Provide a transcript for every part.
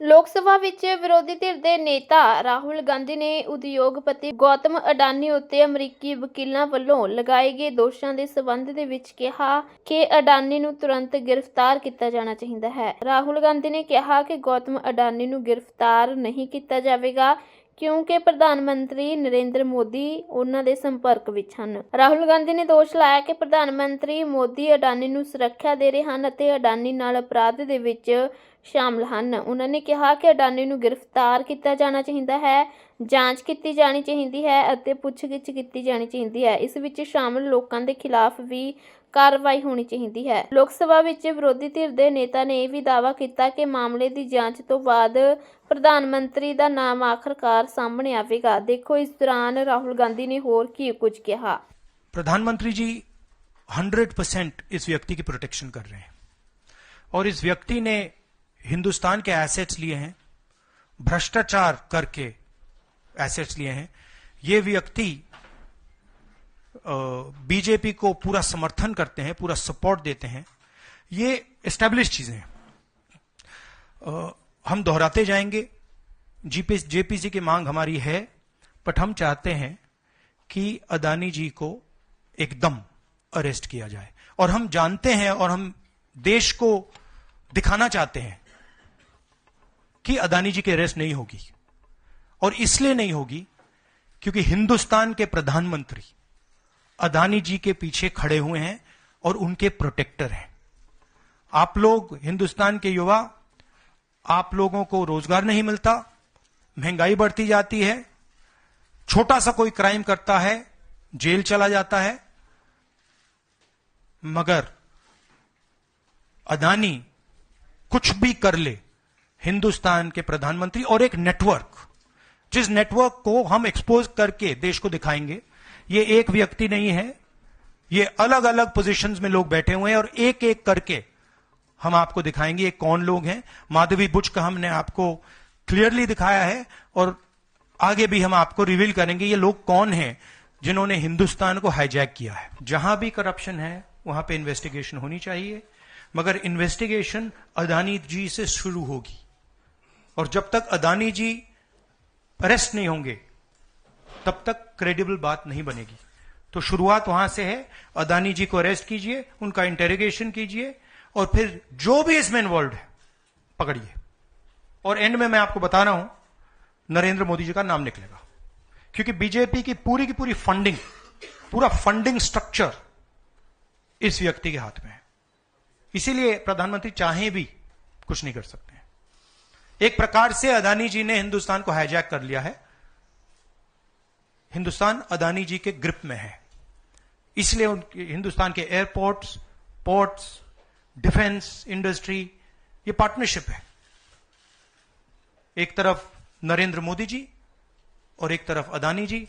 ਲੋਕ ਸਭਾ ਵਿੱਚ ਵਿਰੋਧੀ ਧਿਰ ਦੇ ਨੇਤਾ ਰਾਹੁਲ ਗਾਂਧੀ ਨੇ ਉਦਯੋਗਪਤੀ ਗੌਤਮ ਅਡਾਨੀ ਉੱਤੇ ਅਮਰੀਕੀ ਵਕੀਲਾਂ ਵੱਲੋਂ ਲਗਾਏ ਗਏ ਦੋਸ਼ਾਂ ਦੇ ਸਬੰਧ ਦੇ ਵਿੱਚ ਕਿਹਾ ਕਿ ਅਡਾਨੀ ਨੂੰ ਤੁਰੰਤ ਗ੍ਰਿਫਤਾਰ ਕੀਤਾ ਜਾਣਾ ਚਾਹੀਦਾ ਹੈ। ਰਾਹੁਲ ਗਾਂਧੀ ਨੇ ਕਿਹਾ ਕਿ ਗੌਤਮ ਅਡਾਨੀ ਨੂੰ ਗ੍ਰਿਫਤਾਰ ਨਹੀਂ ਕੀਤਾ ਜਾਵੇਗਾ ਕਿਉਂਕਿ ਪ੍ਰਧਾਨ ਮੰਤਰੀ ਨਰਿੰਦਰ ਮੋਦੀ ਉਹਨਾਂ ਦੇ ਸੰਪਰਕ ਵਿੱਚ ਹਨ। ਰਾਹੁਲ ਗਾਂਧੀ ਨੇ ਦੋਸ਼ ਲਾਇਆ ਕਿ ਪ੍ਰਧਾਨ ਮੰਤਰੀ ਮੋਦੀ ਅਡਾਨੀ ਨੂੰ ਸੁਰੱਖਿਆ ਦੇ ਰਹੇ ਹਨ ਅਤੇ ਅਡਾਨੀ ਨਾਲ ਅਪਰਾਧ ਦੇ ਵਿੱਚ ਸ਼ਾਮਲ ਹਨ। ਉਹਨਾਂ ਨੇ ਕਿਹਾ ਕਿ ਅਡਾਨੀ ਨੂੰ ਗ੍ਰਿਫਤਾਰ ਕੀਤਾ ਜਾਣਾ ਚਾਹੀਦਾ ਹੈ, ਜਾਂਚ ਕੀਤੀ ਜਾਣੀ ਚਾਹੀਦੀ ਹੈ ਅਤੇ ਪੁੱਛਗਿੱਛ ਕੀਤੀ ਜਾਣੀ ਚਾਹੀਦੀ ਹੈ। ਇਸ ਵਿੱਚ ਸ਼ਾਮਲ ਲੋਕਾਂ ਦੇ ਖਿਲਾਫ ਵੀ ਕਾਰਵਾਈ ਹੋਣੀ ਚਾਹੀਦੀ ਹੈ। ਲੋਕ ਸਭਾ ਵਿੱਚ ਵਿਰੋਧੀ ਧਿਰ ਦੇ ਨੇਤਾ ਨੇ ਇਹ ਵੀ ਦਾਅਵਾ ਕੀਤਾ ਕਿ ਮਾਮਲੇ ਦੀ ਜਾਂਚ ਤੋਂ ਬਾਅਦ ਪ੍ਰਧਾਨ ਮੰਤਰੀ ਦਾ ਨਾਮ ਆਖਰਕਾਰ ਸਾਹਮਣੇ ਆਵੇਗਾ। देखो इस दौरान राहुल गांधी ने और की कुछ कहा। प्रधानमंत्री जी 100% इस व्यक्ति की प्रोटेक्शन कर रहे हैं और इस व्यक्ति ने हिंदुस्तान के एसेट्स लिए हैं, भ्रष्टाचार करके एसेट्स लिए हैं। ये व्यक्ति बीजेपी को पूरा समर्थन करते हैं, पूरा सपोर्ट देते हैं। ये एस्टैब्लिश चीजें हैं, हम दोहराते जाएंगे। जेपीसी की मांग हमारी है, बट हम चाहते हैं कि अदानी जी को एकदम अरेस्ट किया जाए। और हम जानते हैं और हम देश को दिखाना चाहते हैं कि अदानी जी की अरेस्ट नहीं होगी, और इसलिए नहीं होगी क्योंकि हिंदुस्तान के प्रधानमंत्री अदानी जी के पीछे खड़े हुए हैं और उनके प्रोटेक्टर हैं। आप लोग, हिंदुस्तान के युवा, आप लोगों को रोजगार नहीं मिलता, महंगाई बढ़ती जाती है, छोटा सा कोई क्राइम करता है जेल चला जाता है, मगर अदानी कुछ भी कर ले, हिंदुस्तान के प्रधानमंत्री और एक नेटवर्क, जिस नेटवर्क को हम एक्सपोज करके देश को दिखाएंगे। ये एक व्यक्ति नहीं है, ये अलग अलग पोजीशंस में लोग बैठे हुए हैं और एक एक करके हम आपको दिखाएंगे ये कौन लोग हैं। माधवी बुच का हमने आपको क्लियरली दिखाया है और आगे भी हम आपको रिवील करेंगे ये लोग कौन हैं जिन्होंने हिंदुस्तान को हाईजैक किया है। जहां भी करप्शन है वहां पे इन्वेस्टिगेशन होनी चाहिए, मगर इन्वेस्टिगेशन अदानी जी से शुरू होगी, और जब तक अदानी जी अरेस्ट नहीं होंगे तब तक क्रेडिबल बात नहीं बनेगी। तो शुरुआत वहां से है, अदानी जी को अरेस्ट कीजिए, उनका इंटेरोगेशन कीजिए, और फिर जो भी इसमें इन्वॉल्व है पकड़िए। और एंड में मैं आपको बता रहा हूं, नरेंद्र मोदी जी का नाम निकलेगा, क्योंकि बीजेपी की पूरी फंडिंग, पूरा फंडिंग स्ट्रक्चर इस व्यक्ति के हाथ में है। इसीलिए प्रधानमंत्री चाहे भी कुछ नहीं कर सकते हैं। एक प्रकार से अदानी जी ने हिंदुस्तान को हाईजैक कर लिया है, हिंदुस्तान अदानी जी के ग्रिप में है। इसलिए उनके हिंदुस्तान के एयरपोर्ट्स, पोर्ट्स, डिफेंस इंडस्ट्री, ये पार्टनरशिप है। एक तरफ नरेंद्र मोदी जी और एक तरफ अदानी जी।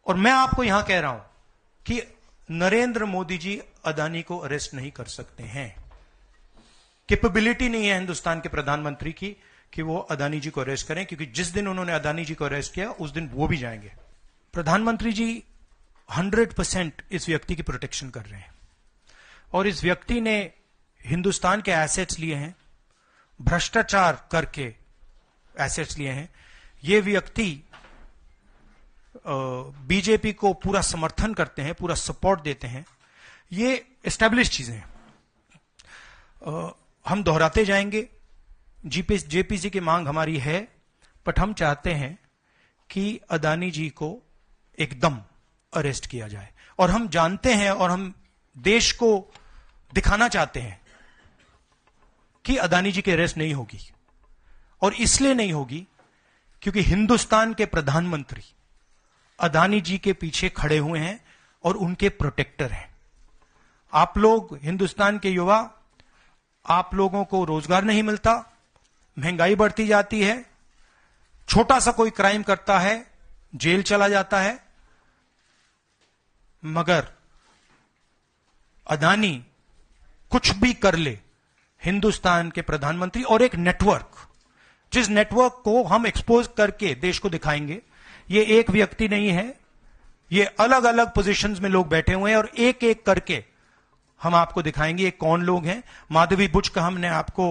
और मैं आपको यहां कह रहा हूं कि नरेंद्र मोदी जी अदानी को अरेस्ट नहीं कर सकते हैं। कैपेबिलिटी नहीं है हिंदुस्तान के प्रधानमंत्री की कि वो अदानी जी को अरेस्ट करें, क्योंकि जिस दिन उन्होंने अदानी जी को अरेस्ट किया उस दिन वो भी जाएंगे। प्रधानमंत्री जी 100% इस व्यक्ति की प्रोटेक्शन कर रहे हैं और इस व्यक्ति ने हिंदुस्तान के एसेट्स लिए हैं, भ्रष्टाचार करके एसेट्स लिए हैं। ये व्यक्ति बीजेपी को पूरा समर्थन करते हैं, पूरा सपोर्ट देते हैं। ये एस्टैब्लिश चीजें हैं, हम दोहराते जाएंगे। जेपीसी की मांग हमारी है, बट हम चाहते हैं कि अदानी जी को एकदम अरेस्ट किया जाए। और हम जानते हैं और हम देश को दिखाना चाहते हैं कि अदानी जी की अरेस्ट नहीं होगी, और इसलिए नहीं होगी क्योंकि हिंदुस्तान के प्रधानमंत्री अदानी जी के पीछे खड़े हुए हैं और उनके प्रोटेक्टर हैं। आप लोग, हिंदुस्तान के युवा, आप लोगों को रोजगार नहीं मिलता, महंगाई बढ़ती जाती है, छोटा सा कोई क्राइम करता है जेल चला जाता है, मगर अदानी कुछ भी कर ले, हिंदुस्तान के प्रधानमंत्री और एक नेटवर्क, जिस नेटवर्क को हम एक्सपोज करके देश को दिखाएंगे। ये एक व्यक्ति नहीं है, ये अलग अलग पोजीशंस में लोग बैठे हुए हैं और एक एक करके हम आपको दिखाएंगे ये कौन लोग हैं। माधवी बुच का हमने आपको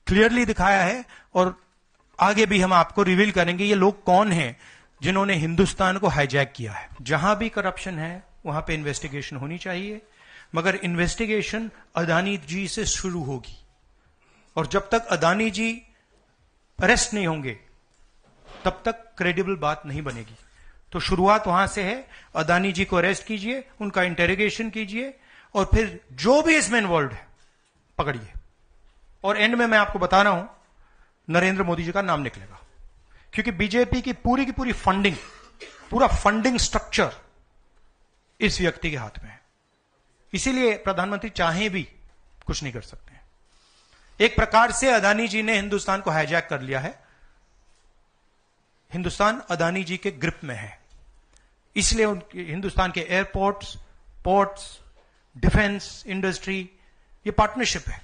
क्लियरली दिखाया है और आगे भी हम आपको रिवील करेंगे ये लोग कौन हैं जिन्होंने हिंदुस्तान को हाईजैक किया है। जहां भी करप्शन है वहां पे इन्वेस्टिगेशन होनी चाहिए, मगर इन्वेस्टिगेशन अदानी जी से शुरू होगी और जब तक अदानी जी अरेस्ट नहीं होंगे तब तक क्रेडिबल बात नहीं बनेगी। तो शुरुआत वहां से है, अदानी जी को अरेस्ट कीजिए, उनका इंटेरोगेशन कीजिए और फिर जो भी इसमें इन्वॉल्व है पकड़िए। और एंड में मैं आपको बता रहा हूं नरेंद्र मोदी जी का नाम निकलेगा, क्योंकि बीजेपी की पूरी फंडिंग, पूरा फंडिंग स्ट्रक्चर इस व्यक्ति के हाथ में है। इसीलिए प्रधानमंत्री चाहे भी कुछ नहीं कर सकते हैं। एक प्रकार से अदानी जी ने हिंदुस्तान को हाईजैक कर लिया है, हिंदुस्तान अदानी जी के ग्रिप में है। इसलिए हिंदुस्तान के एयरपोर्ट्स, पोर्ट्स, डिफेंस इंडस्ट्री, ये पार्टनरशिप है।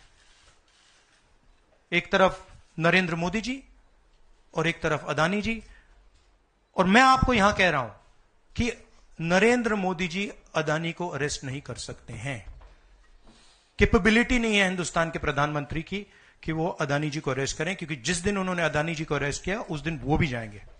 एक तरफ नरेंद्र मोदी जी और एक तरफ अदानी जी। और मैं आपको यहां कह रहा हूं कि नरेंद्र मोदी जी अदानी को अरेस्ट नहीं कर सकते हैं। कैपेबिलिटी नहीं है हिंदुस्तान के प्रधानमंत्री की कि वो अदानी जी को अरेस्ट करें, क्योंकि जिस दिन उन्होंने अदानी जी को अरेस्ट किया उस दिन वो भी जाएंगे।